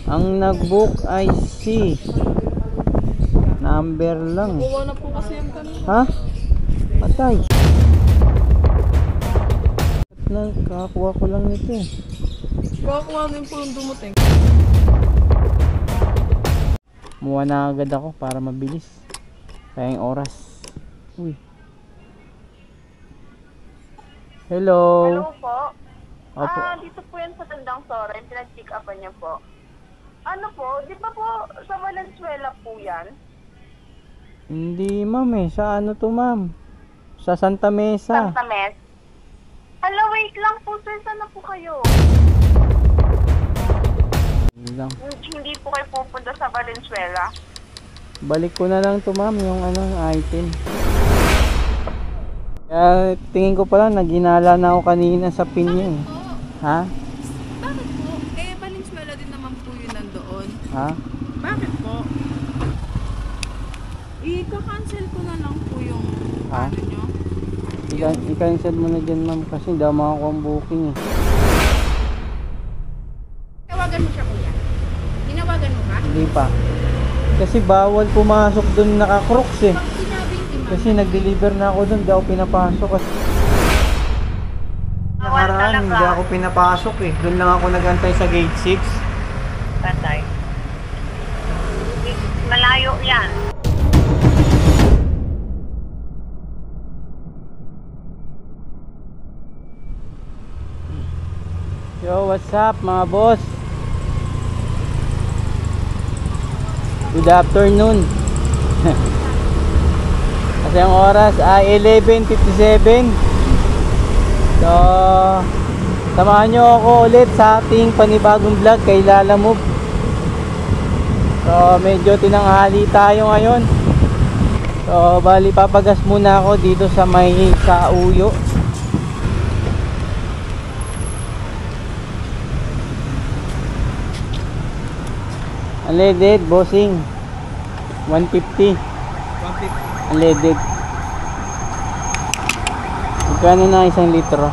Ang nag-book ay si number lang. Kuha na po kasi yung kanina. Ha? Patay. Nakakuha ko lang nito eh. Kuha na po yung dumuting. Muha na agad ako para mabilis. Kaya yung oras. Uy. Hello. Hello po. Opo. Dito po yan sa Tandang Soren. Pinag-pick upan niyo po. Ano po? Di ba po sa Valenzuela po yan? Hindi ma'am eh. Sa ano to ma'am? Sa Santa Mesa. Santa Mesa. Hala, wait lang po sir. Saan na po kayo? Lang. Hindi po kayo pupunta sa Valenzuela. Balik ko na lang to ma'am yung ano item. Kaya tingin ko pala naginala na ako kanina sa pin niya eh. Ha? Bakit po? Eh, Valenzuela din naman po yun nandoon. Ha? Bakit po? I-cancel ko na lang po yung Ha? ano nyo. I-cancel mo na dyan ma'am kasi hindi ako makakuha ang booking eh. Tawagan mo siya kuya. Tinawagan mo ba? Hindi pa. Kasi bawal pumasok doon naka-crooks eh. Pag sinabing imam. Kasi nag-deliver na ako doon, hindi ako pinapasok kasi nakaraan, hindi ako pinapasok eh. Doon lang ako nagantay sa gate 6. Patay. Malayo yan. Yo, what's up mga boss? Good afternoon. Kasi ang oras ay 11:57. So, samahan nyo ako ulit sa ating panibagong vlog kay Lala Move. So, medyo tinanghali tayo ngayon. So, bali papagas muna ako dito sa may sa Uyo. Unleaded, bossing. 150. 150. Unleaded. Magkano na isang litro?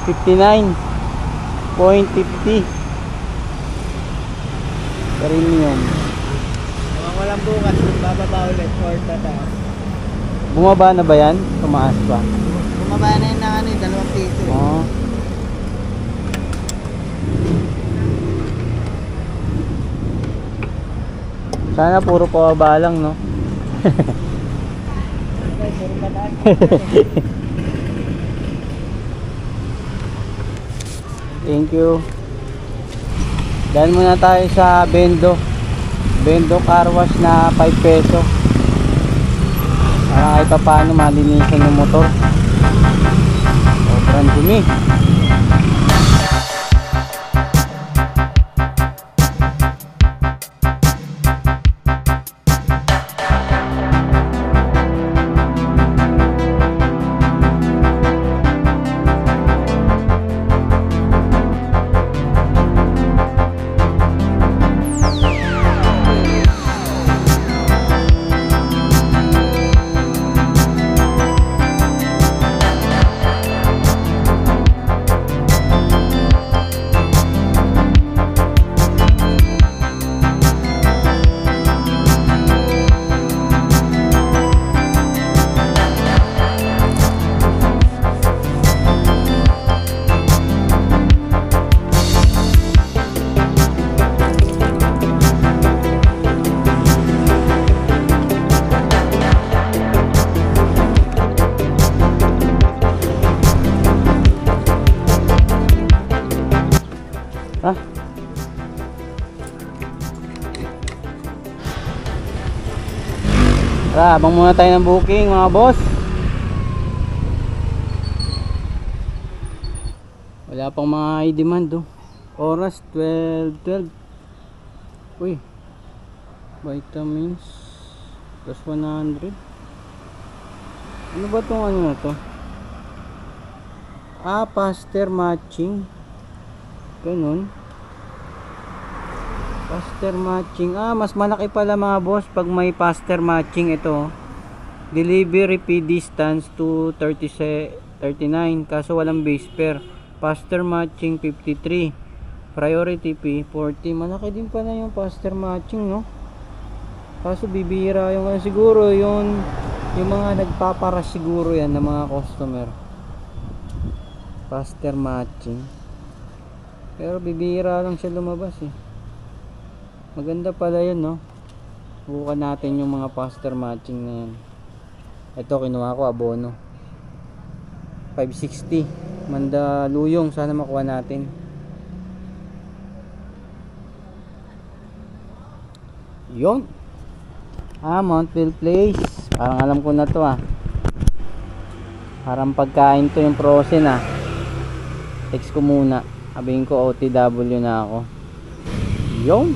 59.50. Premium. Walang bukas, bababa ulit or tataas. Bumaba na ba yan? Tumaas ba? Bumaba na yun ng ano, 2 piso. Oo. Sana puro pababa lang, no? Thank you. Dahil muna tayo sa Bendo car wash na 5 peso. Para kahit pa paano malinisan yung motor. Sobrang dumi. Ha? Tara, abang muna tayo ng booking mga boss. Wala pang mga i-demand oh. Oras 12:12. Uy, vitamins plus 100. Ano ba tong ano na to? Faster matching. Ganun. Faster matching. Mas malaki pala mga boss pag may faster matching ito. Delivery fee distance to 39. Kaso walang base fare. faster matching 53, priority P 40. Malaki din pala yung faster matching, no? Kaso bibihira yung siguro yung mga nagpaparas siguro yan ng mga customer. Faster matching. Pero bibihira lang siya lumabas eh. Maganda pala yun, no? Bukan natin yung mga faster matching na yan. Ito kinuha ko abono 560 Mandaluyong, sana makuha natin. Yun. Mountville Place. Parang alam ko na to Parang pagkain to yung Frozen Text ko muna. Sabihin ko OTW na ako. Yun.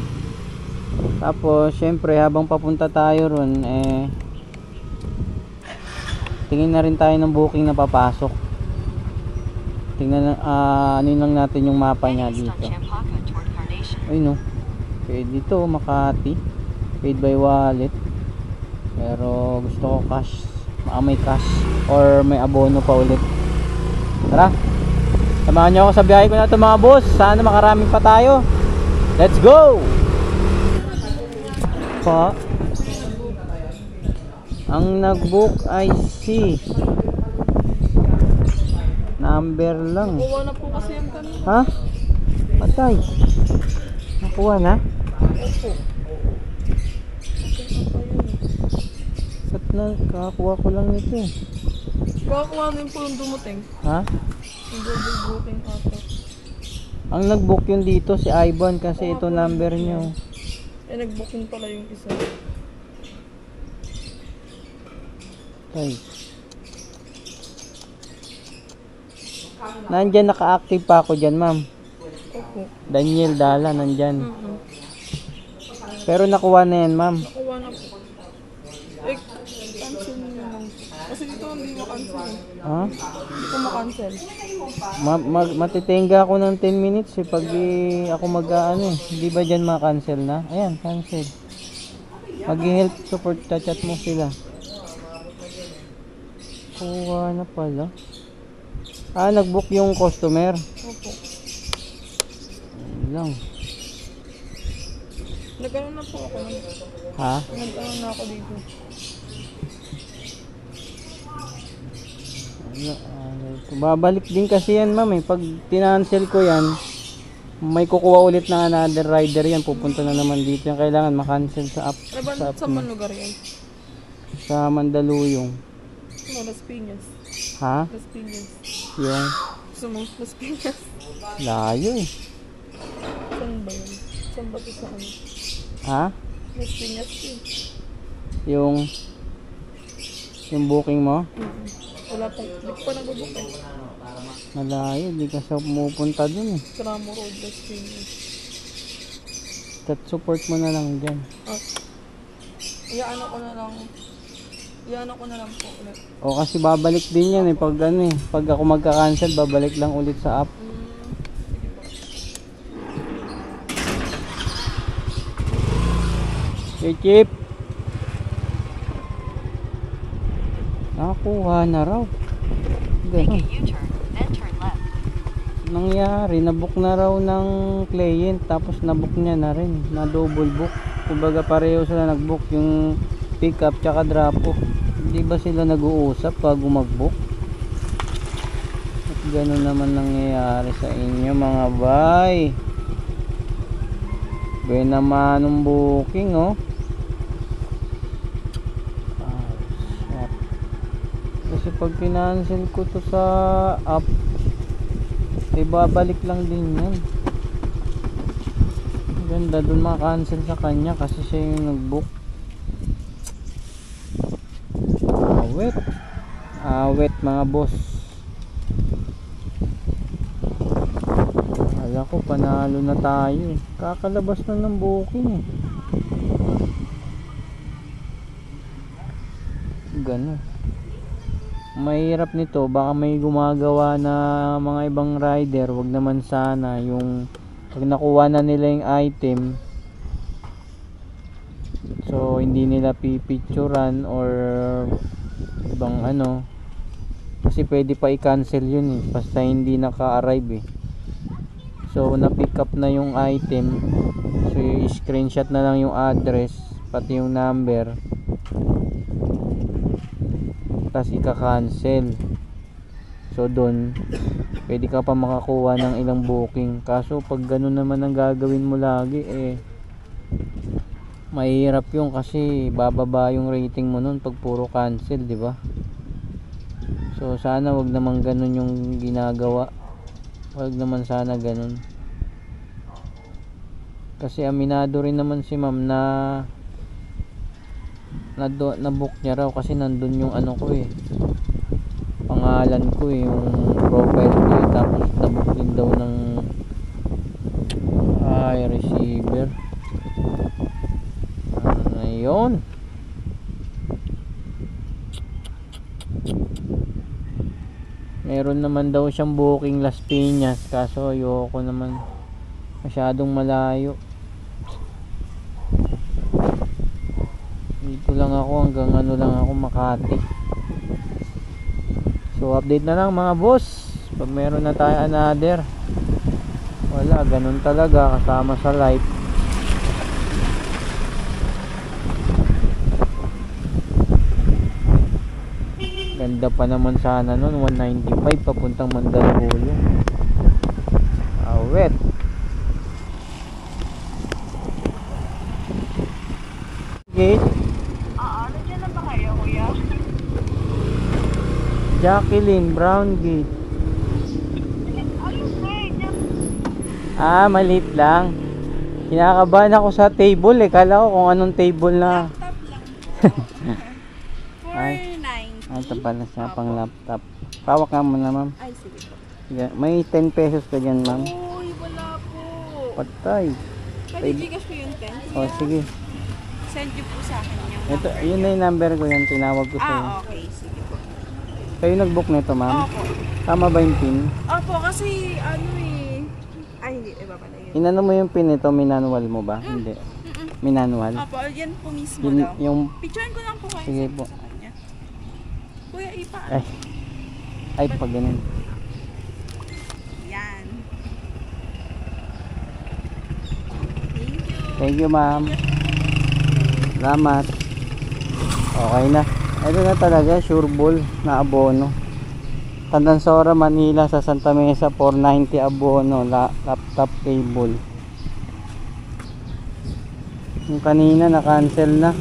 Tapos syempre habang papunta tayo ron tingin na rin tayo ng booking na papasok. Tingnan ano lang natin yung mapa niya dito. Ay no. Pwede dito Makati. Paid by wallet. Pero gusto ko cash. May cash or may abono pa ulit. Tara. Samahan niyo ako sa biyahe ko na ito mga boss. Sana makaraming pa tayo. Let's go! Ang nagbook ay si number lang. Kuha na po kasi yung kanina. Ha? Patay. Nakuha na? Opo. Ba't na? Kakakuha ko lang nito eh. Kakakuha din po yung dumating. Ha? Yung double booking ata. Ang nagbook yun dito si Ivan kasi ito number nyo. Nag-booking pala yung isa. Patay. Nandyan naka-active pa ako dyan ma'am. Opo. Daniel Dala nandyan. Pero nakuha na yan ma'am. Nakuha na po. Cancel nyo lang. Kasi dito hindi makancel. Ha? Hindi ko makancel. Matitenga ako ng 10 minutes pag ako mag-ano Hindi ba dyan ma-cancel na? Ayan, cancel. Mag-help support, chat mo sila. Kuha na pala. Nag-book yung customer. Opo. Ayun lang. Nagkaroon na po ako. Ha? Nagkaroon na ako dito. Babalik din kasi yan ma'am pag tinansel ko yan may kukuha ulit ng another rider yan, pupunta na naman dito yan, kailangan makancel sa app. Sa man lugar yan? Sa Mandaluyong. Las Piñas. Ha? Las Piñas. Yung Las Piñas. layo Saan ba yun? Saan ba ito sa ano? Ha? Las Piñas yun. Yung booking mo? Wala pa. Hindi ko pa nag-book Malayo, di ka sa pumupunta dun Tramo Road, Las Piñas. Chat support mo na lang dyan. Iyaano ko na lang po ulit. O kasi babalik din yan pag pag ako magka-cancel babalik lang ulit sa app. Sige po. Chip. Nakuha na raw. Ganun. Nangyari, nabook na raw ng client tapos nabook niya na rin, na double book. Kumbaga pareho sila nagbook, yung pick up tsaka drop off. Hindi ba sila nag-uusap pag mag-book? At ganun naman nangyayari sa inyo mga bay. Gaya naman ng booking kasi pag kinancel ko to sa app babalik lang din yan. Ganda dun maka-cancel sa kanya kasi siya yung nag-book. Awet mga boss. Akala ko panalo na tayo kakalabas na ng booking Ganun. Mahirap nito, baka may gumagawa na mga ibang rider, wag naman sana yung pag nakuha na nila yung item, so hindi nila pipicturan or ibang Kasi pwede pa i-cancel yun eh, basta hindi naka-arrive eh. So na-pick up na yung item. So i-screenshot na lang yung address, pati yung number. Tapos ika-cancel. So doon, pwede ka pa makakuha ng ilang booking. Kaso pag ganun naman ang gagawin mo lagi eh, mahirap yung kasi bababa yung rating mo nun pag puro cancel, di ba? So sana wag naman ganun yung ginagawa. Wag naman sana ganun. Kasi aminado rin naman si ma'am na book niya raw kasi nandun yung ano ko eh, pangalan ko eh, yung profile ko eh, tapos na-book din daw ng receiver. Ayun. Meron naman daw siyang booking Las Piñas, kaso ayoko naman, masyadong malayo. Dito lang ako, hanggang ano lang ako, Makati. So update na lang mga boss pag meron na tayo another. Wala, ganun talaga kasama sa life. Ganda pa naman sana nun, 195 papuntang Mandaluyong. Awet. Gate. Nandiyan na ba kayo, kuya? Jacqueline Brown Gate. Ayun, sir. Maliit lang. Kinakabahan ako sa table eh. Kala ko kung anong table na. Laptop lang po. Ay. 490. Ito pala siya pang laptop. Pawak nga muna ma'am. Ay, sige po. Sige. May 10 pesos ka dyan ma'am. Uy, wala po. Patay. Pwede Gcash ko yung 10. O sige. Send nyo po sa akin yung Ito, number. yun na yung number ko yan. Tinawag ko sa'yo. Okay. Sige po. Kayo nag-book nito ma'am? Opo. Tama ba yung pin? Opo, kasi ano eh. Ay, hindi. Iba pala yun. Inano mo yung pin nito? Minanual mo ba? Hindi. Minanual? Opo, yan po mismo Yun, daw. yung... Picturean ko lang po kayo. Sige send po. sa kanya. Kuya, ipa. Ay pag ganun. Yan. Thank you. Thank you ma'am. Salamat. Okay na. Ito na talaga, sure ball na abono. Tandansora, Manila sa Santa Mesa, 490 abono, laptop cable. Yung kanina na-cancel na.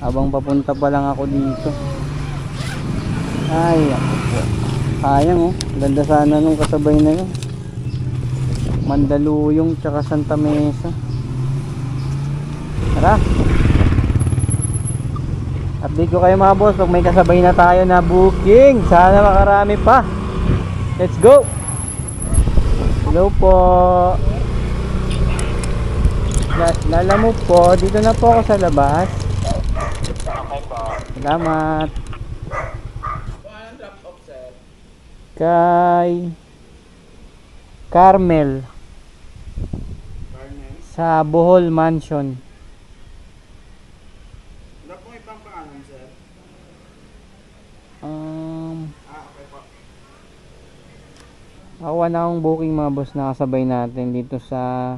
Habang papunta pa lang ako dito. Ay, ako po. Sayang oh. Ganda sana nung kasabay na yun. Mandaluyong tsaka Santa Mesa. Tara. Update ko kayo mga boss pag may kasabay na tayo na booking. Sana makarami pa. Let's go. Hello po. Lala mo po, dito na po ako sa labas. Salamat. Kay Carmel sa Bohol Mansion. Wala pong ibang pangalan, sir. Okay po. Nakuha na akong booking mga boss, nakasabay natin dito sa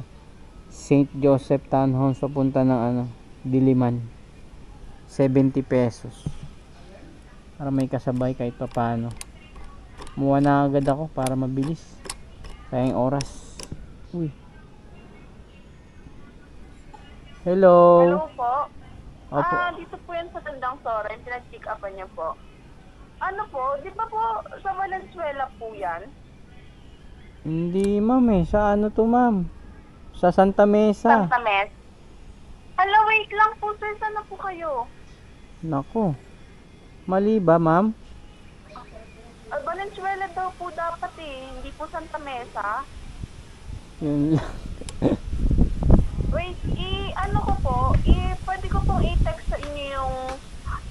St. Joseph Townhomes papunta ng Diliman. 70 pesos para may kasabay kahit pa paano. Muha na agad ako para mabilis, sayang oras. Uy. Hello. Hello po. Opo. Dito po yan sa Tandang Soren. Pinag-pick upan niya po. Ano po, di ba po sa Valenzuela po yan? Hindi ma'am eh, sa ano to ma'am? Sa Santa Mesa. Santa Mesa. Hala, wait lang po sir. Saan na po kayo? Nako. Mali ba ma'am? Valenzuela daw po dapat eh. Hindi po Santa Mesa. Yun lang. Wait, ano ko po, pwede ko pong i-text sa inyo yung,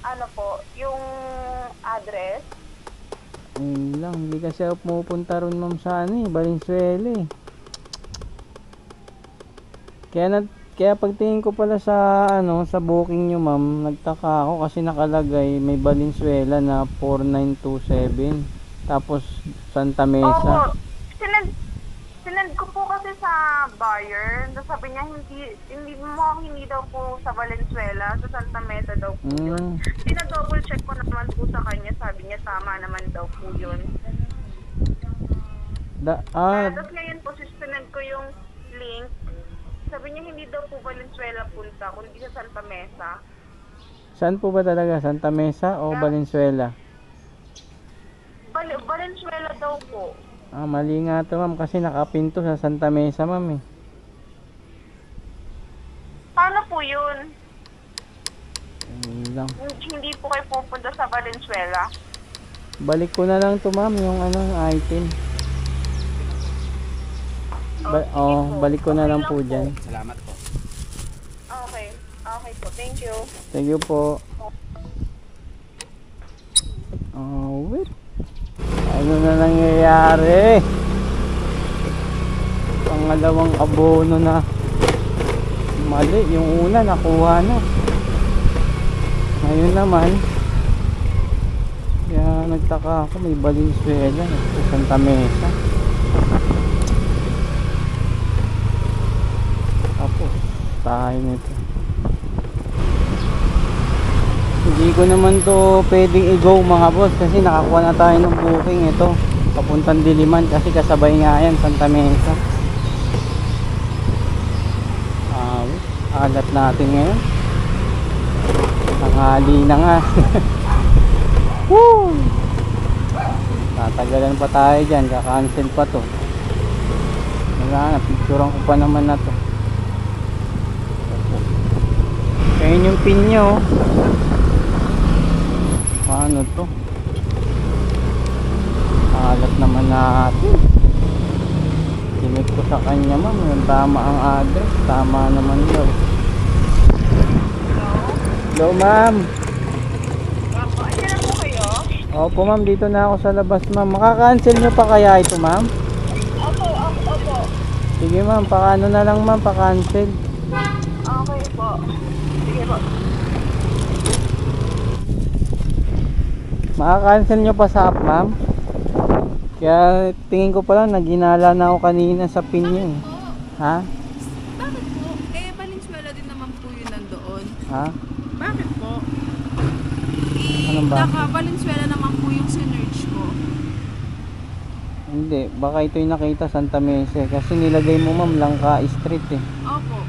ano po, yung address. Yun lang. Hindi kasi ako pumupunta ron ma'am sa Valenzuela eh. Kaya pagtingin ko pala sa ano, sa booking nyo ma'am, nagtaka ako kasi nakalagay may Valenzuela na 4927. Tapos Santa Mesa. Opo. Sinend ko po kasi sa buyer. Sabi niya hindi daw po sa Valenzuela, sa Santa Mesa daw po yun. Double check ko naman po sa kanya. Sabi niya tama naman daw po yun. Tapos ngayon po sinend ko yung link. Sabi niya hindi daw po Valenzuela punta, kundi sa Santa Mesa. Saan po ba talaga? Santa Mesa o Valenzuela? Valenzuela daw po. Mali nga to ma'am kasi nakapinto sa Santa Mesa ma'am eh. Paano po yun? Ayun lang. Hindi po kayo pupunta sa Valenzuela? Balik ko na lang to ma'am yung ano, item. Balik ko na lang po dyan. Salamat po. Okay. Okay po. Thank you. Thank you po. Wait. Ano na nangyayari? Pangalawang abono na. Mali. Yung una nakuha na. Ngayon naman. Kaya nagtaka ako. May Valenzuela sa Santa Mesa. Tayo nito. Hindi ko naman to pwedeng i-go mga boss kasi nakakuha na tayo ng booking ito papuntang Diliman kasi kasabay nga yan Santa Mesa. Alat natin ngayon. Tanghali na nga. Woo! Tatagalan pa tayo dyan, kakancel pa to. Wala na, picturean ko pa naman na to. Ayun yung pin nyo. Paano to? Alat naman natin. Tinig ko sa kanya ma'am. Yung tama ang address. Tama naman daw. Hello ma'am. Andiyan na po kayo? Opo ma'am. Dito na ako sa labas ma'am. Makaka-cancel nyo pa kaya ito ma'am? Opo. Sige ma'am. Paano na lang ma'am. Pa-cancel. Okay po. Sige po. Makaka-cancel nyo pa sa app ma'am? Kaya tingin ko pala naginala na ako kanina sa pin nyo eh. Ha? Bakit po? Valenzuela din naman po yun nandoon. Ha? Bakit po? Anong bakit? Naka-Valenzuela naman po yung sinerge ko. Hindi, baka ito'y nakita Santa Mesa kasi nilagay mo ma'am Langka Street eh. Opo.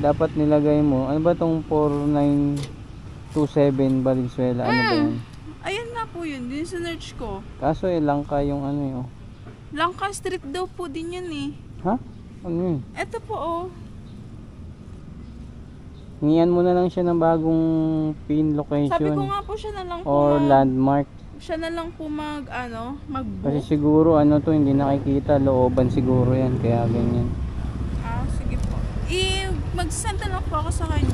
Dapat nilagay mo, ano ba tong 4927 Valenzuela, ano ba yun? Ayan nga po yun, yung sinerge ko. Kaso Langka yung ano yun. Langka Street daw po din yun eh. Ha? Ano yun? Eto po oh. Hingian mo na lang siya ng bagong pin location. Sabi ko nga po siya na lang po or landmark. siya na lang po mag-book. Kasi siguro ano to, hindi nakikita, looban siguro yan, kaya ganyan. Sige po. Mag-send na lang po ako sa kanya.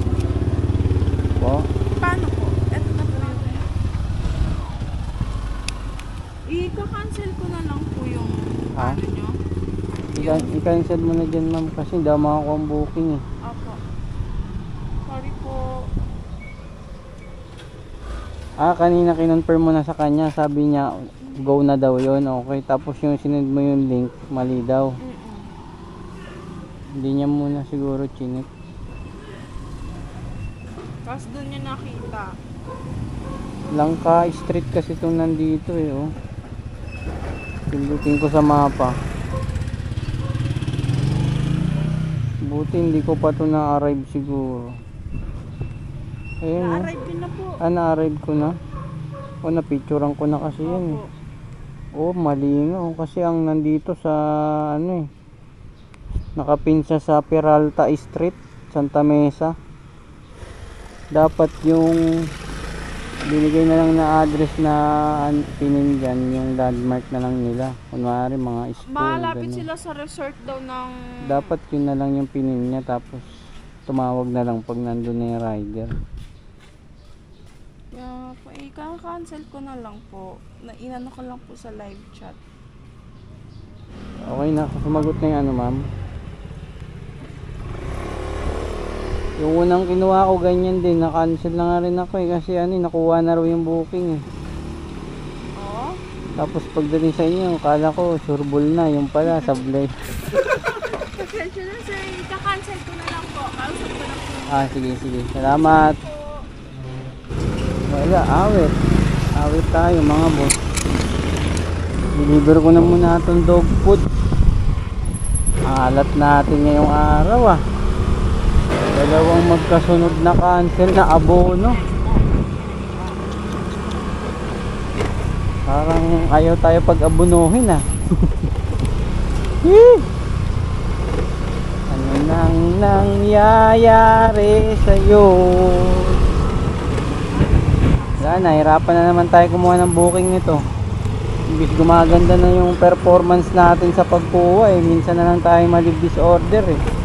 Po? Paano po? Eto na po yun. I-cancel ko na lang po yung Ha? ano nyo. I-cancel mo na dyan ma'am kasi hindi ako makakuha ang booking eh. Opo. Sorry po. Kanina kinonfirm mo na sa kanya, sabi niya go na daw yon. Okay, tapos yung sinend mo yung link, mali daw. Hindi niya muna siguro chinik. Tapos doon niya nakita. Langka Street kasi itong nandito eh oh. Pindutin ko sa mapa. Buti hindi ko pa ito na-arrive siguro. Ayun oh. Na-arrive din na po. Na-arrive ko na. Na-picturean ko na kasi yan eh. Mali nga oh. Kasi ang nandito sa ano eh, nakapin siya sa Peralta Street, Santa Mesa. Dapat yung binigay na lang na address na pinin dyan, yung landmark na lang nila. Kunwari mga school. Malapit ganun. sila sa resort daw ng... Dapat yun na lang yung pinin niya, tapos tumawag na lang pag nandun na yung rider. Ika-cancel ko na lang po. Inano ko lang po sa live chat. Okay na, sumagot na yung ano ma'am. Yung unang kinuha ko ganyan din, na-cancel na nga rin ako eh kasi ano, nakuha na raw yung booking eh. Oo? Tapos pagdating sa inyo, kala ko sureball na, yung pala sablay. Pasensya na sir, ika-cancel ko na lang po. Kausap ko na po. Ah, sige, sige. Salamat. Wala, awit. Awit tayo mga boss. Deliver ko na muna itong dog food. Alat natin ngayong araw ah. Dalawang magkasunod na cancel na abono. Parang ayaw tayo pag-abunuhin ah. Ano nang nangyayari sa'yo? Wala, nahirapan na naman tayo kumuha ng booking nito. Imbis gumaganda na yung performance natin sa pagkuha eh, minsan na lang tayo disorder eh.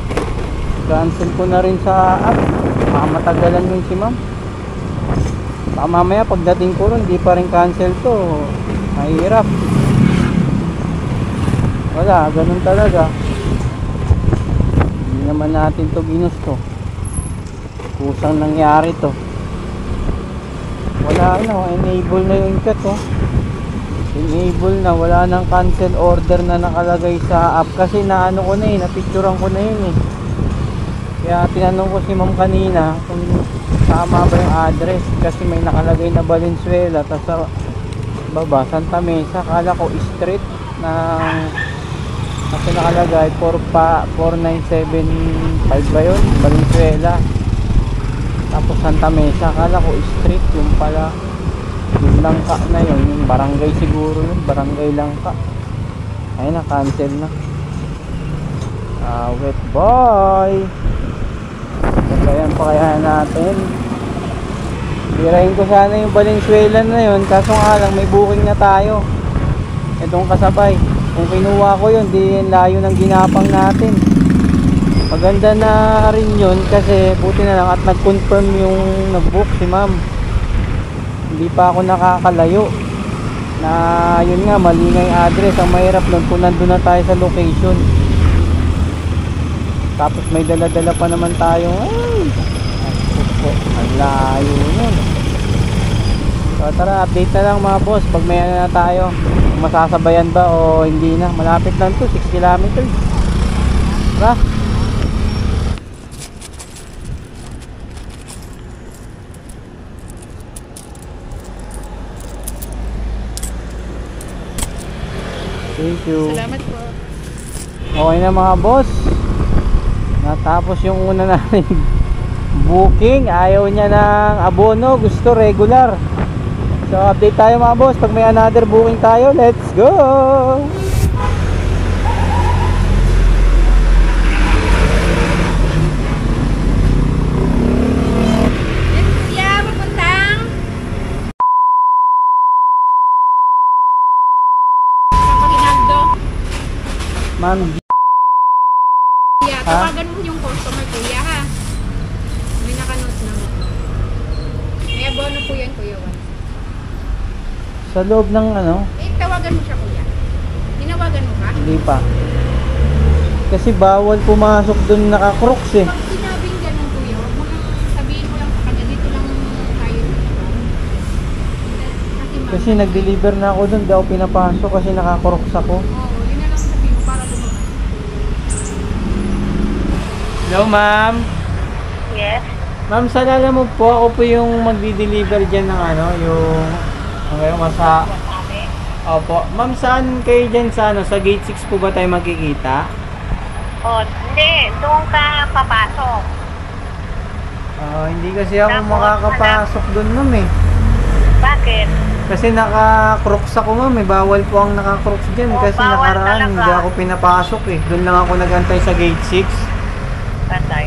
Cancel ko na rin sa app. Mamatagalan yun si ma'am. Baka mamaya pagdating ko rin, di pa rin cancel to. Mahirap. Wala, ganun talaga. Hindi naman natin to ginusto. Kusang nangyari to. Wala na, enable na yung chat oh. Enable na, wala nang cancel order na nakalagay sa app. Kasi naano ko na eh, napicturean ko na yun eh. Kaya tinanong ko si ma'am kanina kung tama ba yung address. Kasi may nakalagay na Valenzuela. Tapos sa baba, Santa Mesa. Kala ko street na kasi nakalagay 4975 ba yun? Valenzuela. Tapos Santa Mesa. Kala ko street. Yung pala yung Langka na yun. Yung barangay siguro yun. Barangay Langka. Ayun na, cancel na. Wait boy. Ayan pa kaya natin. Birahin ko sana yung Valenzuela na yun. Kaso nga lang may booking na tayo. Itong kasabay. Kung kinuha ko yun, di layo ng ginapang natin. Maganda na rin yun kasi buti na lang at nag-confirm yung nag-book si ma'am. Hindi pa ako nakakalayo. Na yun nga, mali nga yung address. Ang mahirap nun kung nandun na tayo sa location. Tapos may dala-dala pa naman tayo. Ay, ang layo nun. So tara, update na lang mga boss. Pag may ano na tayo, kung masasabayan ba o hindi na. Malapit lang to, 6 kilometers. Tara. Thank you. Salamat po. Okay na mga boss. Natapos yung una natin booking. Ayaw niya ng abono, gusto regular. So update tayo mga boss. Pag may another booking tayo, let's go. Yeah, papuntang San Paginaldo. Ma'am, Yeah, tawagan mo yung customer kuya ha. May nakanote na mo. May abono po yan kuya Juan. sa loob ng ano, Tawagan mo siya kuya. Tinawagan mo ba? hindi pa. Kasi bawal pumasok dun naka-crooks eh. Pag sinabing ganun kuya, huwag mo lang sabihin mo lang sa kanya, dito lang tayo. Kasi nag-deliver na ako dun, di ako pinapasok kasi naka-crooks ako. Oo, yun na lang sabihin mo para lumabas. Hello ma'am. Yes. Ma'am, salala mo po, ako po yung magdi-deliver dyan ng ano, yung masa. Opo. Ma'am, saan kayo dyan sa ano, sa gate 6 po ba tayo magkikita? Hindi. Doon ka papasok. Hindi kasi ako Tapos, makakapasok dun ma'am eh. Bakit? Kasi naka-crooks ako ma'am eh, bawal po ang naka-crooks dyan. Oh, Kasi bawal nakaraan, talaga. hindi ako pinapasok eh. Doon lang ako nagantay sa gate 6. Patay.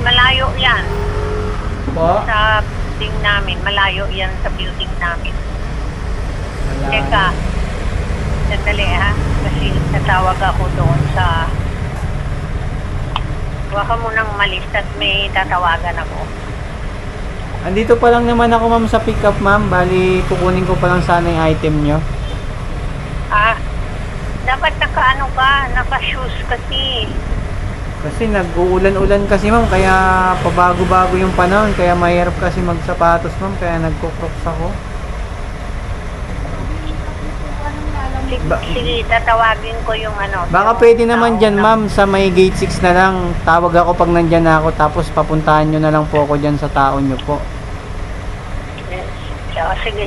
Malayo yan. Po? Sa building namin. Malayo yan sa building namin. Wala. Teka. Sandali ha. Kasi natawag ako doon sa... Huwag ka munang malis at may tatawagan ako. Andito pa lang naman ako ma'am sa pick-up ma'am. Bali, kukunin ko pa lang sana yung item nyo. Dapat naka-ano ka, naka-shoes kasi. Kasi nag-uulan-ulan kasi ma'am, kaya pabago-bago yung panahon, kaya mahirap kasi magsapatos ma'am, kaya nagko-crocs ako. Sige, tatawagin ko yung ano. Baka pwede naman dyan ma'am, sa may gate 6 na lang, tawag ako pag nandyan na ako, tapos papuntahan nyo na lang po ako dyan sa tao nyo po. Sige.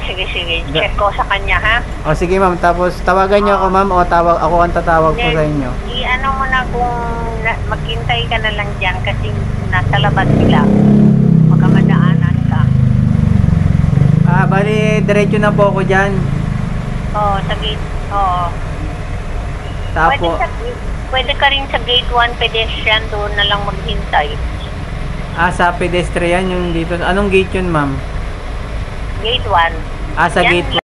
Check ko sa kanya, ha? O sige ma'am, tapos tawagan nyo ako ma'am, o ako ang tatawag po sa inyo. I-ano mo na kung maghintay ka na lang dyan kasi nasa labas sila. Baka madaanan ka. Bali, diretso na po ako dyan. Oo, sa gate. Oo. Tapos, Pwede ka rin sa gate 1 pedestrian doon na lang maghintay. sa pedestrian yung dito. Anong gate yun ma'am? Gate 1. Sa Yan gate 1.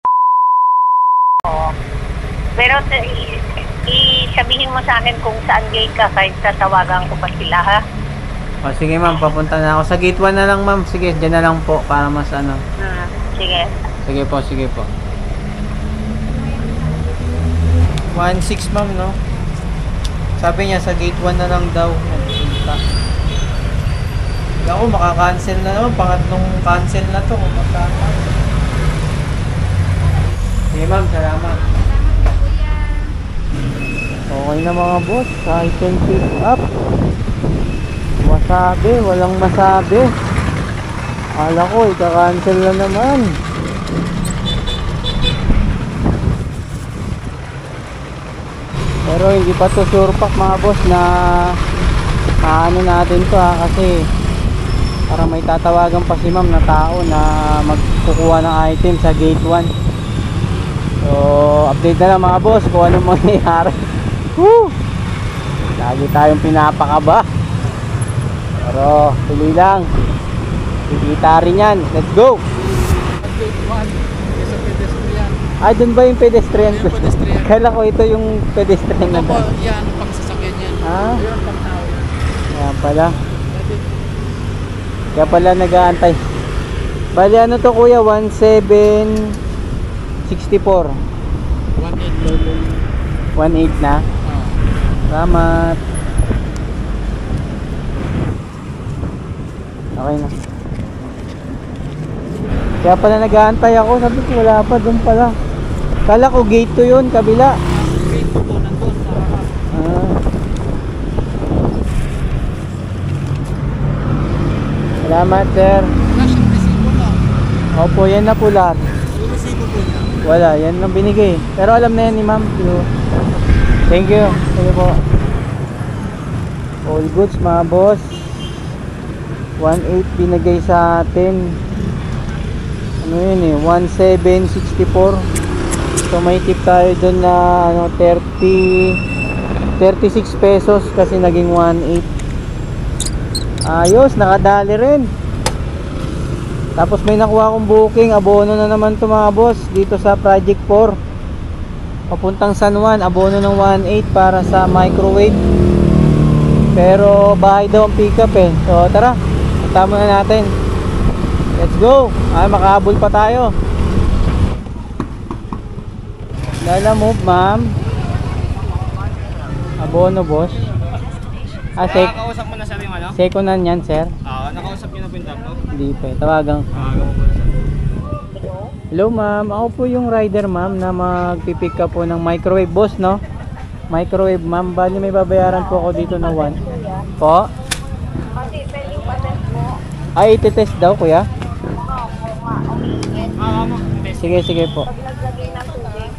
Oo. Pero sabihin mo sa akin kung saan gate ka kahit tatawagan ko pa sila, ha? O sige ma'am, papunta na ako. Sa gate 1 na lang ma'am. Sige, dyan na lang po para mas ano. Sige. Sige po. 1.6 ma'am, no? Sabi niya sa gate 1 na lang daw. Nagpunta. Ako, makakancel na naman. Pangatlong cancel na to. Sige ma'am, salamat. Okay na mga boss. I can pick up. Masabi, walang masabi. Akala ko, ika-cancel na naman. Pero hindi pa to sure pack mga boss na paano natin to kasi para may tatawagan pa si ma'am na tao na magkukuha ng item sa gate 1. So update na lang mga boss kung anong mangyayari. Woo! Lagi tayong pinapakaba. Pero tuloy lang. Kikita rin yan. Let's go! Gate 1, sa pedestrian. Doon ba yung pedestrian? Yung pedestrian. Kala ko ito yung pedestrian na Opo, yan, pang sasakyan yan. Ayun, pang tao. Kaya pala. Kaya pala nag-aantay. Bali ano to kuya? 1764. 18 na. Salamat. Okay na. Kaya pala nag-aantay ako. Sabi ko wala pa. Doon pala. Kala ko gate 2 yun. Kabila. Gate 2 po, nandun sa harap. Salamat sir. Flash ang resibo na. Opo, yan na po lahat. Yung resibo po niya. Wala, yan lang binigay. Pero alam na yan ni ma'am. Thank you. Thank you po. All goods mga boss. 1.8 binigay sa atin. Ano yun 1764. So may tip tayo dun na 36 pesos kasi naging 1.8. Ayos, nakadali rin. Tapos may nakuha akong booking, abono na naman to mga boss dito sa Project 4 papuntang San Juan, abono ng 1.8 para sa microwave. Pero bahay daw ang pick up so tara, punta muna natin. Let's go. Makahabol pa tayo. Lala move ma'am. Abono boss. Nakausap mo na sabi mo, ano? Second hand yan sir. Nakausap niyo na po yung tatlo? Hindi pa. Tawagan. Tawagan mo po na sabi. Hello ma'am. Ako po yung rider ma'am na magpipick up po ng microwave boss, no? Microwave ma'am. Bali may babayaran po ako dito na 1. Po? Kasi pwede yung patest mo. Ay, iti-test daw kuya? Sige po. Pag naglagay ng tubig.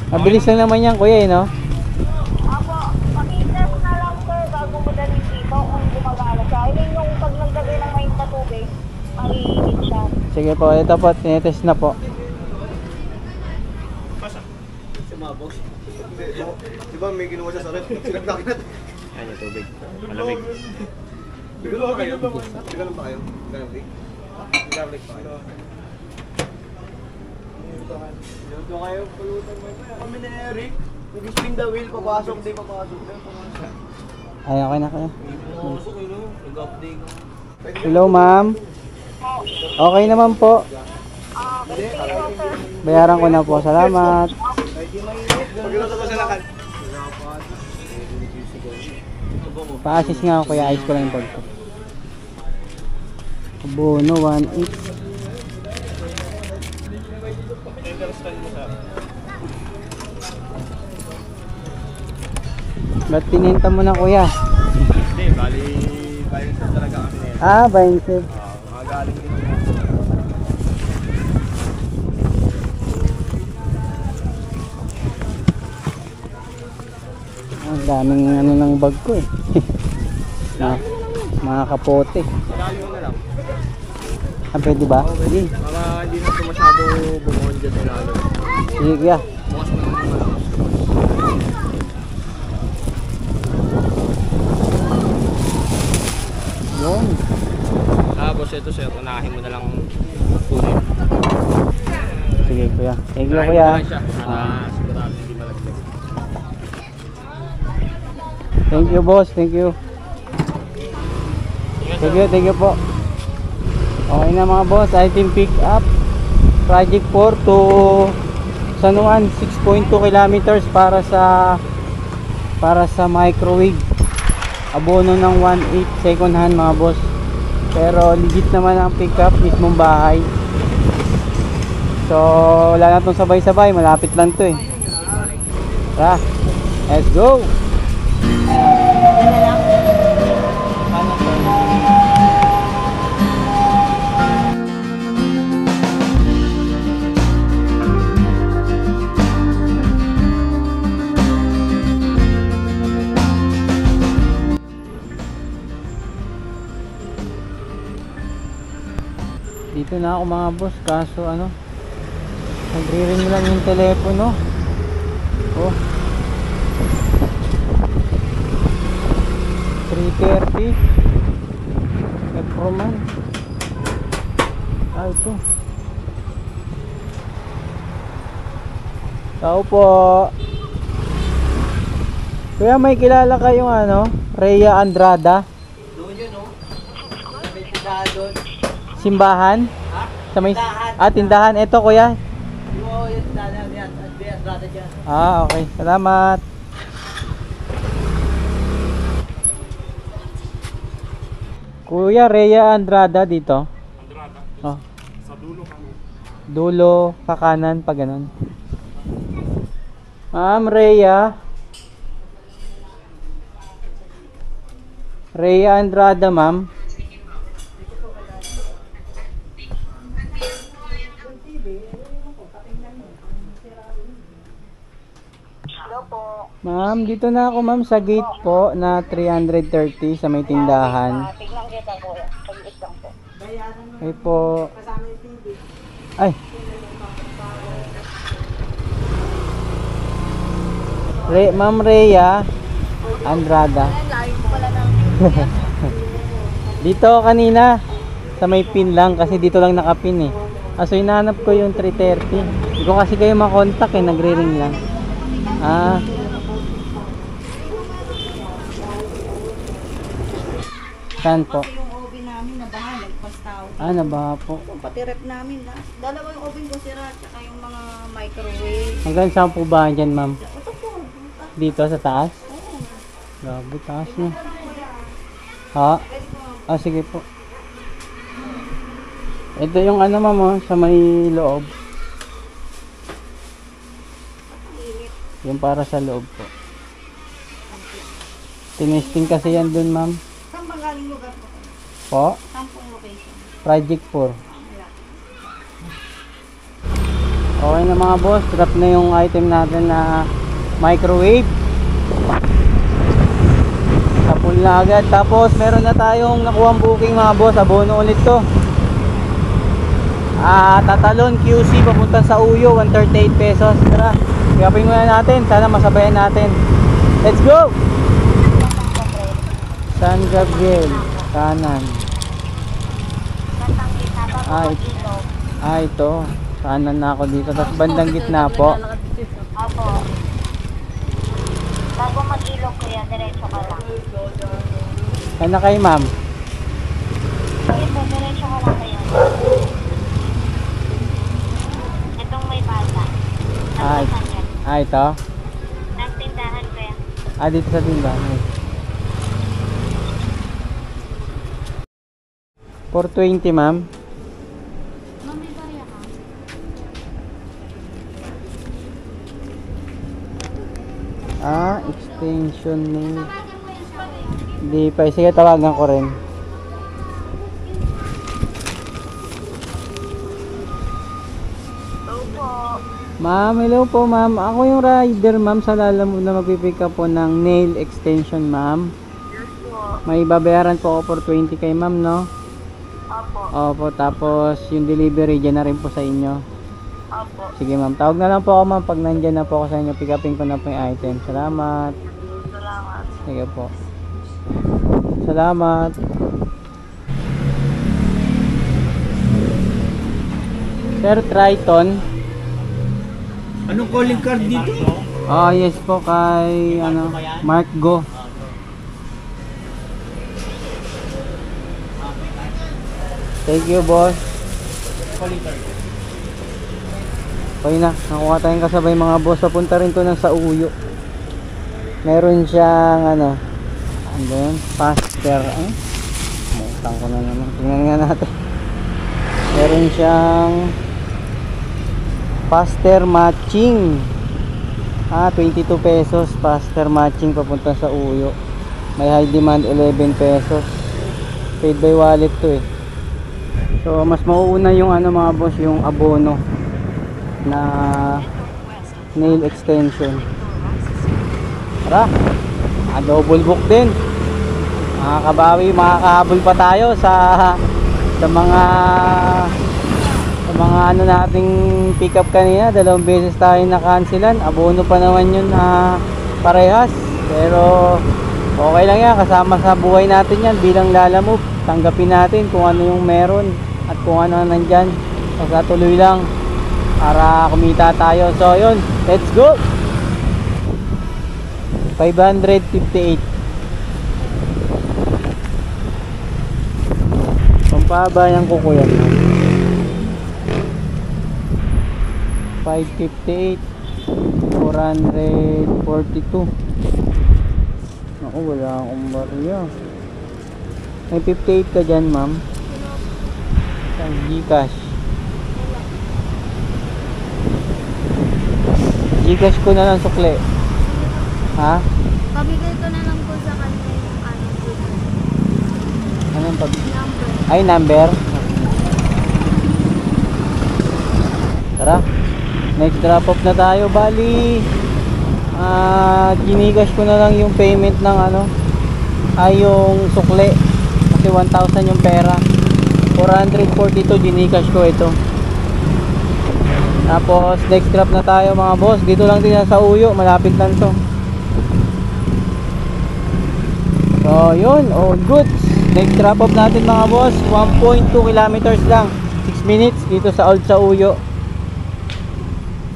Mabilis lang naman yan kuya no? Apo, pakita mo na lang sir bago mo dalhin dito kung gumagana siya. I mean, yung pag naglagay ng main na tubig, maiinit siya. Sige po, ito po, tinetest na po. Sumabog. Di ba may ginawa siya sa ref? Sinagdaki natin. Ayan yung tubig. Malamig. Bigalo ba kayo? Bigalo ba kayo? Gambling? Gambling pa kayo? Dito kayo, pulutan mo ito. Kami na Eric. Nag-spin the wheel, papasok, di papasok. Ay, okay na kayo. Papasok yun, nag-update. Hello ma'am. Okay naman po. Bayaran ko na po. Salamat. Pag-ilusok ko sa lakad. mo. Pa-assist nga ako, kaya ayos ko lang yung bag ko. Abono 1.8. Ba't tinenta mo na, kuya? Hindi, bali sa talaga kami na yan. Ah, 20. Magaling din. Ang daming ano ng bag ko eh. Mga kapote. Ilalim na lang. Ah, pwede ba? Sige. Para hindi na ito masyado bumuon dyan sa ilalim. Sige, kuya. Bukas mo naman malakas. Yun. Tapos ito sir, unahin mo na lang kunin. Sige, kuya. Thank you, Unahin mo kuya. na lang siya para sigurado hindi malaglag. Thank you, boss. Thank you. Thank you po. Okay na mga boss, item pick up. Project 4 to San Juan, 6.2 kilometers para sa microwave. Abono ng 1.8 second hand mga boss. Pero legit naman ang pick up, mismong bahay. So wala na itong sabay-sabay, malapit lang to eh. Tara, let's go! Dito na ako mga boss, kaso ano, nagre-ring lang yung telepono. Oh, 330 Eproman. Ah, ito. Tao po. Kuya, may kilala kayong ano, Rhea Andrada? Doon yun, no? May tindahan doon. Simbahan? Ha? Sa may Tindahan. tindahan. Ito kuya. Oo, yung tindahan yan. At rata dyan. Ah, okay. Salamat. Kuya, Rhea Andrada dito. Andrada? Oh. Sa dulo kami. Dulo, kakanan, pa ganun. Ma'am Rhea. Rhea Andrada, ma'am. Hello po. Ma'am, dito na ako ma'am sa gate po na 330 sa may tindahan. Tignan kita po. Pag-it lang po. Ay po. Ay. Ma'am Rhea Andrada. Dito kanina sa may pin lang kasi dito lang nakapin eh. So hinahanap ko yung 330. Hindi ko kasi kayo makontak eh, nagre-ring lang. Ah. Saan po? Yung oven namin nabaha, lagpas tao. Ah, nabaha po. Pati rep namin na. Dalawa yung oven ko sira, tsaka yung mga microwave. Hanggang saan po ba dyan, ma'am? Ito po. Dito sa taas? Grabe, taas na. Ha? Ah, sige po. Ito yung ano, ma'am, oh, sa may loob. Yung para sa loob po. Tinesting kasi yan dun, ma'am. Saan bang galing lugar po? Po? Saan pong location? Project 4. Wala. Okay na mga boss, drop na yung item natin na microwave. Tapon na agad. Tapos meron na tayong nakuhang booking mga boss. Abono ulit to. Tatalon QC papunta sa Uyo, 138 pesos. Tara, gapin muna natin. Sana masabayan natin. Let's go! San Gabriel, kanan. Ito. Kanan na ako dito. Tapos bandang gitna po. Opo. Bago mag-ilog kuya, diretso ka lang. Ano kayo ma'am? Sige po, diretso ka lang kayo. Itong may bata. Nagpasan yan. Ito. Nagtindahan kuya. Dito sa tindahan. 420 ma'am. Ma'am, may barya ka? Extension nail. Tawagan mo yan siya. Hindi pa. Sige, tawagan ko rin. Hello po. Ma'am, hello po ma'am. Ako yung rider ma'am sa Lalamove na magpipick up po ng nail extension ma'am. Yes po. May babayaran po ako for 20 kay ma'am, no? Apo. Opo, tapos yung delivery dyan na rin po sa inyo. Apo. Sige ma'am, tawag na lang po ako ma'am pag nandyan na po ako sa inyo. Pick upin ko na po yung item. Salamat. Salamat. Sige po. Salamat. Sir Triton. Anong calling card dito? Oh, yes po kay ano, Mark Go. Thank you, boss. Okay na, nakuha tayong kasabay mga boss. Papunta rin to ng sa Uyo. Meron siyang ano yun? Faster. Utang ko na naman. Tingnan nga natin. Meron siyang faster matching. 22 pesos. Faster matching papunta sa Uyo. May high demand 11 pesos. Paid by wallet to eh. So mas mauuna yung ano mga boss, yung abono na nail extension. Tara, double book din. Makakabawi, makakahabol pa tayo sa mga ano nating pick up kanina. 2 beses tayo na-cancelan. Abono pa naman yun na parehas. Pero okay lang yan, kasama sa buhay natin yan bilang Lalamove. Tanggapin natin kung ano yung meron at kung ano nandyan. Basta tuloy lang para kumita tayo. So yun, let's go. 558. Pampabayan ko yan. 558. 442. Ako, wala akong barya. May 58 ka dyan, ma'am. Sa Gcash. Gcash ko na lang sukli. Ha? Pabigay ko na lang po sa kanya yung ano po. Anong pag... Number. Ay, number. Tara. Next drop off na tayo. Bali, ginigas ko na lang yung payment ng ano, ay yung sukli. Kasi 1,000 yung pera. 442 ginigas ko ito. Tapos next drop na tayo mga boss. Dito lang din sa Uyo. Malapit lang to. So yun, all goods. Next drop off natin mga boss, 1.2 kilometers lang, 6 minutes dito sa Old sa Uyo.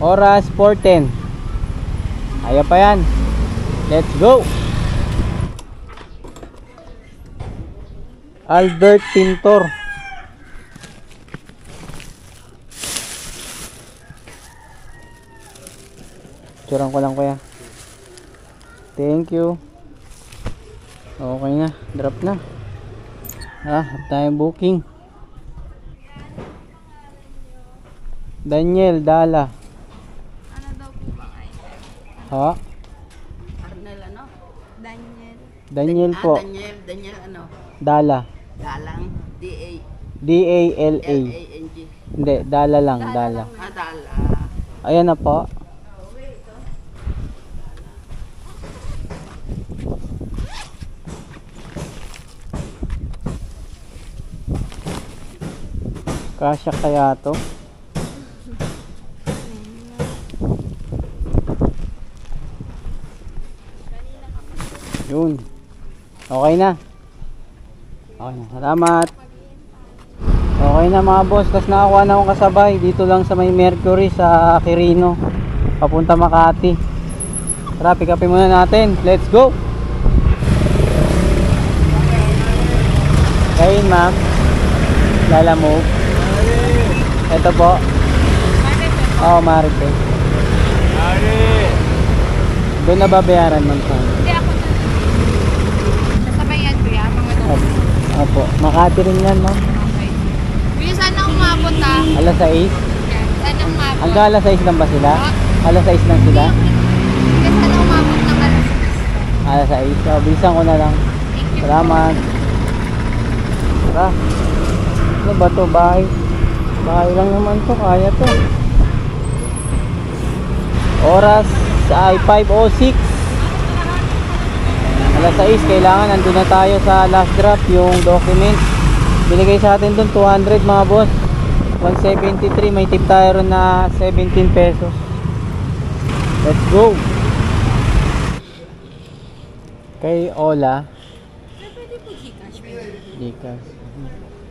Oras 4:10. Kaya pa yan. Let's go. Albert Pintor. Turang ko lang kuya. Thank you. Okay na, drop na. Tayo booking. Daniel Dala. Ano daw po ba kayo? Ha? Arnel ano? Daniel po. Daniel ano? Dala. Dalang. D-A-L-A. D-A-L-A-N-G. Hindi, Dala lang, Dala. Dala. Ayan na po. Kasya kaya to? Yun. Okay na. Okay na. Salamat. Okay na mga boss. Tapos nakakuha na akong kasabay. Dito lang sa may Mercury sa Quirino. Papunta Makati. Tara, pick upin muna natin. Let's go. Kain ma'am. Lalamove. Ito po. Oo, Marites. Doon na babayaran man po. Hindi ako na. Kasabay yan kuya, mga Opo. Makati rin yan, ma'am. pupunta. Alas 6? Yan. Saan ang umabot? Hanggang alas 6 lang ba sila? Alas 6 lang sila? Hanggang saan ang umabot ng alas 6? Alas 6. So, bilisan ko na lang. Thank you. Salamat. Tara. Ano ba to? Bahay. Bahay lang naman to. Kaya to. Oras ay 5:06. Alas 6. Kailangan nandun na tayo sa last drop. Yung documents. Binigay sa atin dun 200 mga boss. 173. May tip tayo ron na 17 pesos. Let's go. Kay Ola. Pwede po Gcash. Gcash.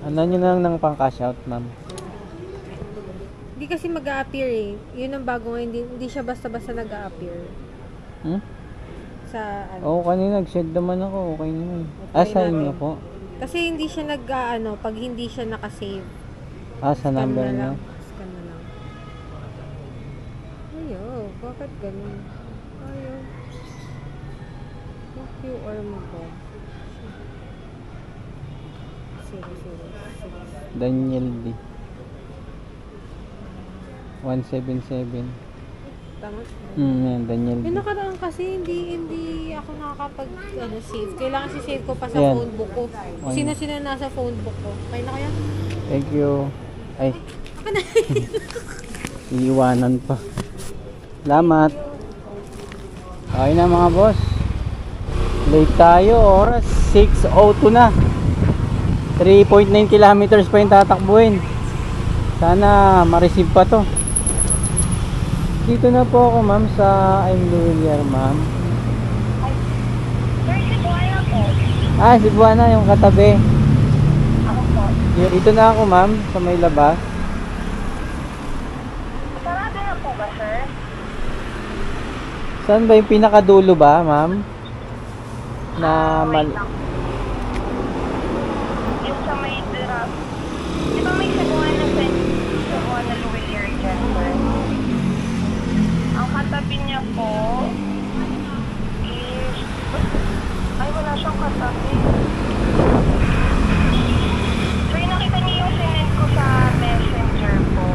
Ano nyo na lang ng pang cash out, ma'am? Hindi kasi mag-a-appear eh. Yun ang bago ngayon. Hindi siya basta-basta nag-a-appear. Hmm? Sa ano. Oo, kanina nag-shed naman ako. Okay naman. Okay Sa na. inyo po? Kasi hindi siya pag hindi siya nakasave. Sa Scan number na nyo? lang. Scan na lang. Ayaw, bakit ganun? Ayaw. Yung QR mo ba? 006. Daniel D. 177. Tama? Yan, Daniel D. Yung nakaraan kasi hindi ako nakakapag save. Kailangan si-save ko pa sa Yan. phone book ko. Kung sino-sino nasa phone book ko. Okay na kaya? Thank you. Ay. Iiwanan pa. Salamat. Okay na mga boss. Late tayo. Oras 6:02 na. 3.9 kilometers pa yung tatakbuhin. Sana ma-receive pa to. Dito na po ako ma'am sa I'm Luliar ma'am. Cebuana yung katabi. Dito na ako ma'am sa may labas. Sarado na po ba, sir? Saan ba yung pinakadulo ba ma'am? Na Wait lang. Yung sa may drop. Di ba may Cebuana Luwilier dyan, sir? Ang katabi niya po is... Ay, wala siyang katabi. Sir, nakita niyo yung sinend ko sa messenger po.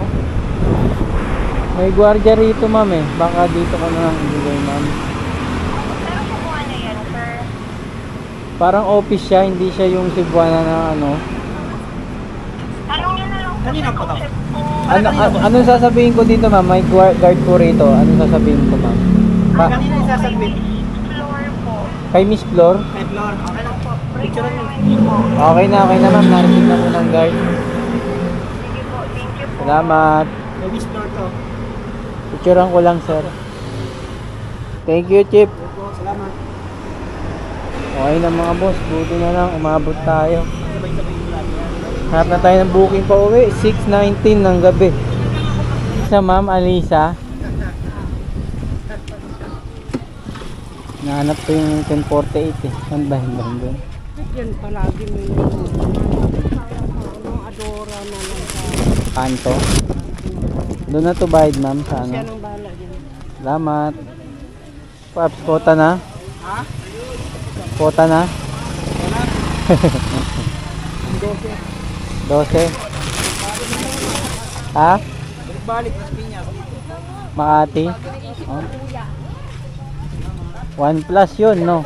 May gwardiya rito ma'am eh. Baka dito ko na lang ibigay ma'am. Pero Cebuana yan, sir. Parang office siya, hindi siya yung Cebuana na ano. Tanong niyo na lang po Kanina sir, pa kung to? chef po. Anong sasabihin ko dito ma'am? May guard po rito. Anong sasabihin ko ma'am? Kanina yung sasabihin. Floor po. Kay Miss Flor? May floor. Okay lang po. Picture nyo. Requirements po. Okay na ma'am. Narinig na po ng guard. Sige po, thank you po. Salamat. May wish floor to. Picturean ko lang sir. Thank you Chip. Opo, salamat. Okay na mga boss. Buti na lang. Umabot tayo. Sabay-sabay yung vlog. Hanap na tayo ng booking pa uwi. 6:19 ng gabi. Sa ma'am Alisa. Nahanap ko yung 1048 eh. Saan ba? Doon. Yan palagi may adora na lang sa Kanto. Doon na to bayad ma'am sa ano. ng bala dyan. Salamat. Paps, kota na? Kota na? 12. Ha? Balik, mas pinya. Makati? Oh. 1 plus yun, no?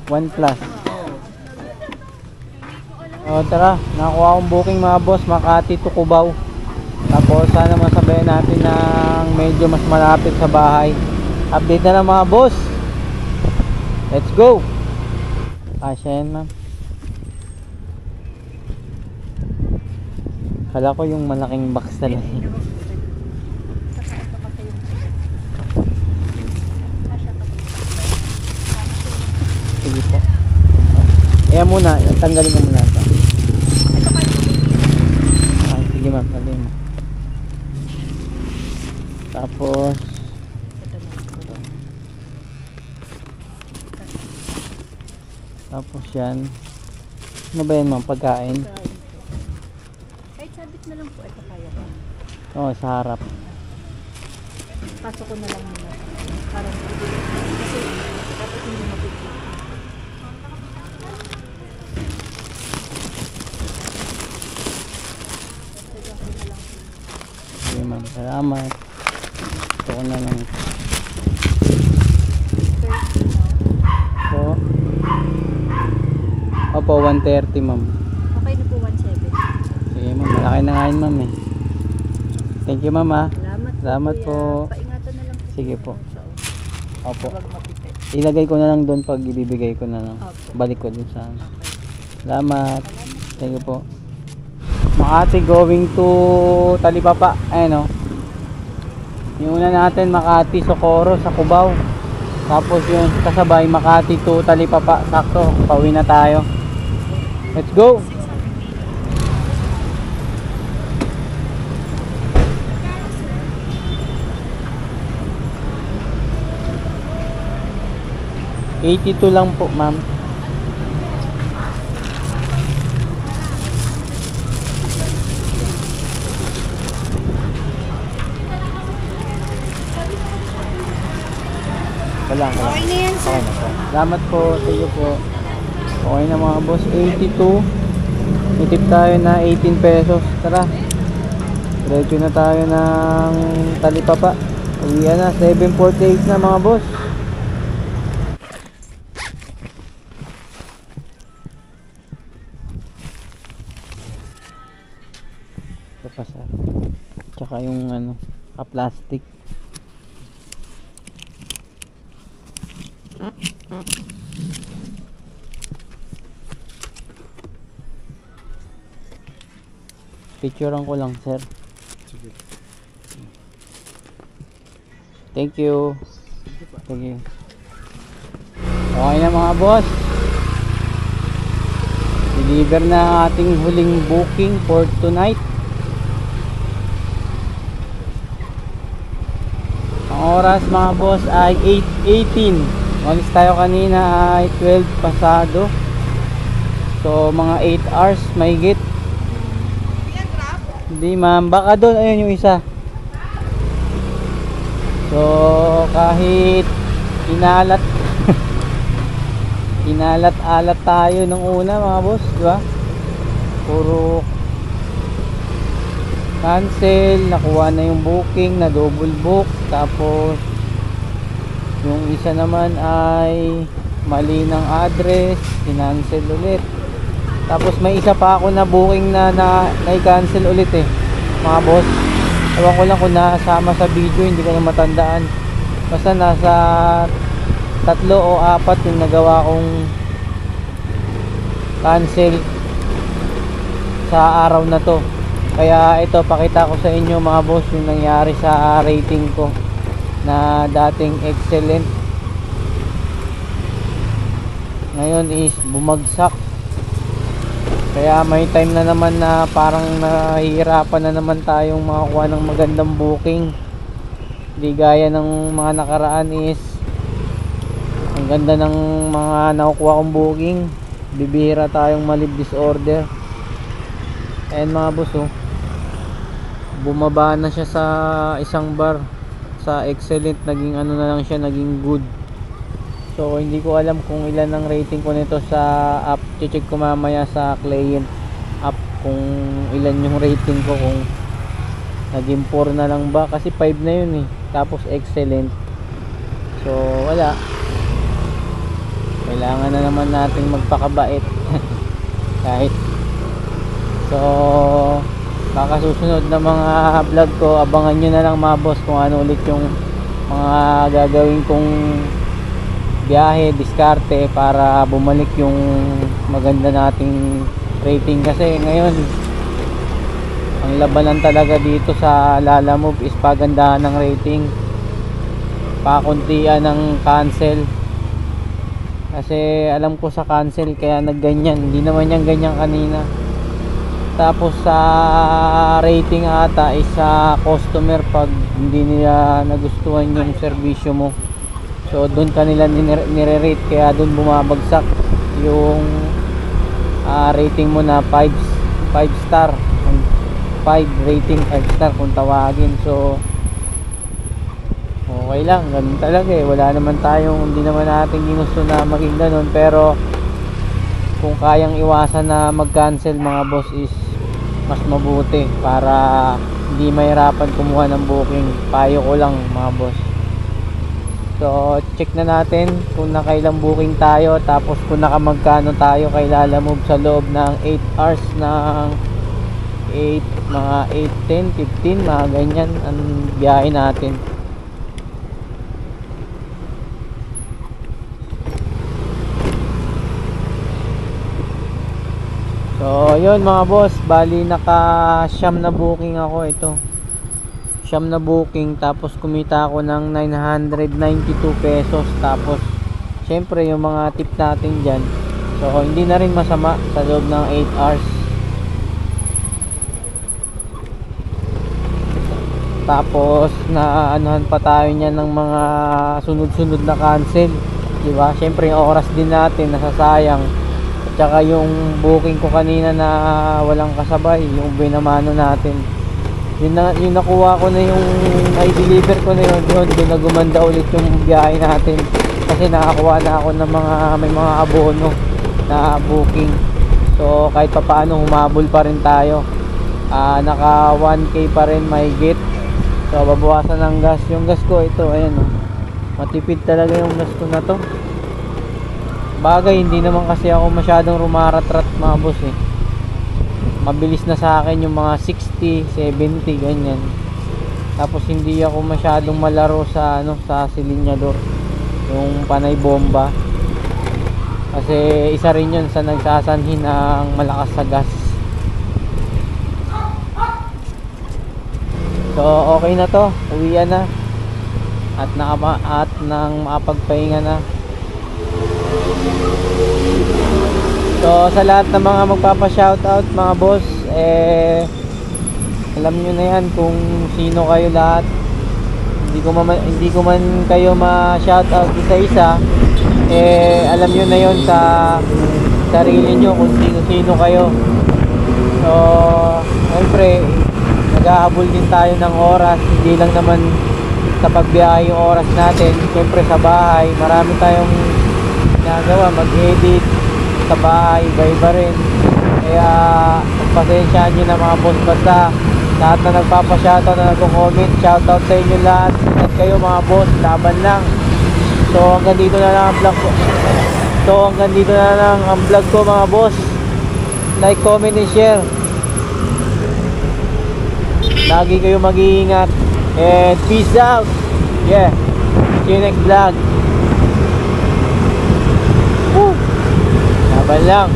1 plus. O tara, nakuha akong booking mga boss, Makati to Cubao. Tapos sana masabayan natin ng medyo mas malapit sa bahay. Update na lang mga boss. Let's go. Asya yan ma'am. Kala ko yung malaking box talaga. Sige po. Ayan muna, tanggalin mo muna ito. Ay, sige ma'am, tanggalin mo. Tapos yan. Ano ba yan ma'am? Pagkain? Kahit sabit na lang po, ito kaya ko. Oo, sa harap. Pasok ko na lang muna. Parang kasi dapat hindi mapipili. Salamat. Ito ko na lang. So, opo, 130 ma'am. Okay na po 170. Sige ma'am, malaki na nga yun ma'am eh. Thank you ma'am ah. Salamat kuya. po. Paingatan na lang po. Sige po. Opo. Huwag mapipit. Ilagay ko na lang doon pag ibibigay ko na lang. Opo. Balik ko dun sa Salamat. Thank you po. Makati going to Talipapa. Ayan o. Yung una natin Makati, Socorro sa Cubao. Tapos yung kasabay Makati to Talipapa. Sakto. Pauwi na tayo. Let's go. $82 lang po ma'am. Wala. Okay na yan, sir. Okay na po. Salamat po. Sige po. Okay na mga boss. 82. Itip tayo na 18 pesos. Tara. Diretso na tayo ng Talipapa. Uwian na. 7:48 na mga boss. Ito pa sir. Tsaka yung ano, plastic. Picturean ko lang sir. Thank you. Thank you. Okay na mga boss. Deliver na ang ating huling booking for tonight. Ang oras mga boss ay 8:18. Walis tayo kanina ay 12 pasado. So mga 8 hours mahigit. Hindi ma'am, baka doon ayun yung isa. So kahit inalat inalat-alat tayo nung una mga boss, di ba? Puro cancel, nakuha na yung booking, na double book, tapos yung isa naman ay mali ng address, kinancel ulit. Tapos may isa pa ako na booking na i-cancel ulit eh mga boss. Ewan ko lang kung nasama sa video, hindi ko na matandaan. Basta nasa 3 o 4 yung nagawa kong cancel sa araw na to. Kaya ito, pakita ko sa inyo mga boss yung nangyari sa rating ko na dating excellent, ngayon is bumagsak. Kaya may time na naman na parang nahihirapan na naman tayong makakuha ng magandang booking. Di gaya ng mga nakaraan is ang ganda ng mga nakukuha kong booking. Bibihira tayong malib disorder. And mga boss oh, bumaba na siya sa isang bar. Sa excellent naging ano na lang siya, naging good. So hindi ko alam kung ilan ang rating ko nito sa app. Check ko mamaya sa client app kung ilan yung rating ko, kung naging 4 na lang ba, kasi 5 na yun eh, tapos excellent. So wala, kailangan na naman nating magpakabait. Kahit so baka susunod na mga vlog ko, abangan nyo na lang mga boss kung ano ulit yung mga gagawin kong biyahe, diskarte para bumalik yung maganda nating rating. Kasi ngayon ang labanan talaga dito sa Lalamove is pagandahan ng rating, pakuntian ng cancel. Kasi alam ko sa cancel kaya nagganyan, hindi naman yan ganyan kanina. Tapos sa rating ata is sa customer, pag hindi nila nagustuhan yung serbisyo mo, so doon kanila nire-rate, kaya doon bumabagsak yung rating mo na 5 star, 5 rating 5 star kung tawagin. So okay lang, ganun talaga eh, wala naman tayong, hindi naman natin ginusto na maging ganun. Pero kung kayang iwasan na mag-cancel mga boss is mas mabuti, para hindi mahirapan kumuha ng booking. Payo ko lang mga boss. So check na natin kung nakailang booking tayo, tapos kung nakamagkano tayo kay Lalamove sa loob ng 8 hours ng 8, mga 8, 10, 15, mga ganyan ang biyahe natin. So yun mga boss, bali naka siyam na booking ako. Ito siyam na booking, tapos kumita ako ng 992 pesos. Tapos syempre yung mga tip natin dyan, so hindi na rin masama sa loob ng 8 hours. Tapos na anuhan pa tayo niyan ng mga sunod-sunod na cancel, di ba? Syempre yung oras din natin nasasayang. At saka yung booking ko kanina na walang kasabay, yung binamano natin, yun nakuha ko na, yung i-deliver ko na yun, doon na gumanda ulit yung biyahe natin. Kasi nakakuha na ako ng may mga abono na booking. So kahit pa paano humabol pa rin tayo. Naka 1k pa rin mahigit. So babawasan ng gas. Yung gas ko ito, ayan oh. Matipid talaga yung gas ko na to. Bagay, hindi naman kasi ako masyadong rumaratrat mga boss eh. Mabilis na sa akin yung mga 60, 70 ganyan. Tapos hindi ako masyadong malaro sa sa silinyador, yung panay bomba. Kasi isa rin yun sa nagsasanhi ng malakas sa gas. So okay na to, uwian na. At nang makapagpahinga na. So sa lahat ng mga magpapa-shoutout mga boss, alam nyo na yan kung sino kayo lahat. Hindi ko man kayo ma-shoutout isa-isa, alam nyo na yon sa sarili nyo kung sino-sino kayo. So siyempre nag-ahabol din tayo ng oras, hindi lang naman sa pagbiyahe yung oras natin. Siyempre sa bahay marami tayong ginagawa, mag-edit sa bahay, iba-iba rin. Kaya pasensyahan nyo na mga boss. Basta lahat na nagpapa-shoutout, na nagko-comment, shoutout sa inyo lahat. At kayo mga boss, laban lang. So hanggang dito na lang ang vlog ko. Mga boss. Like, comment, and share. Lagi kayo mag-iingat. And peace out. Yeah. See you next vlog. Woo! Laban lang.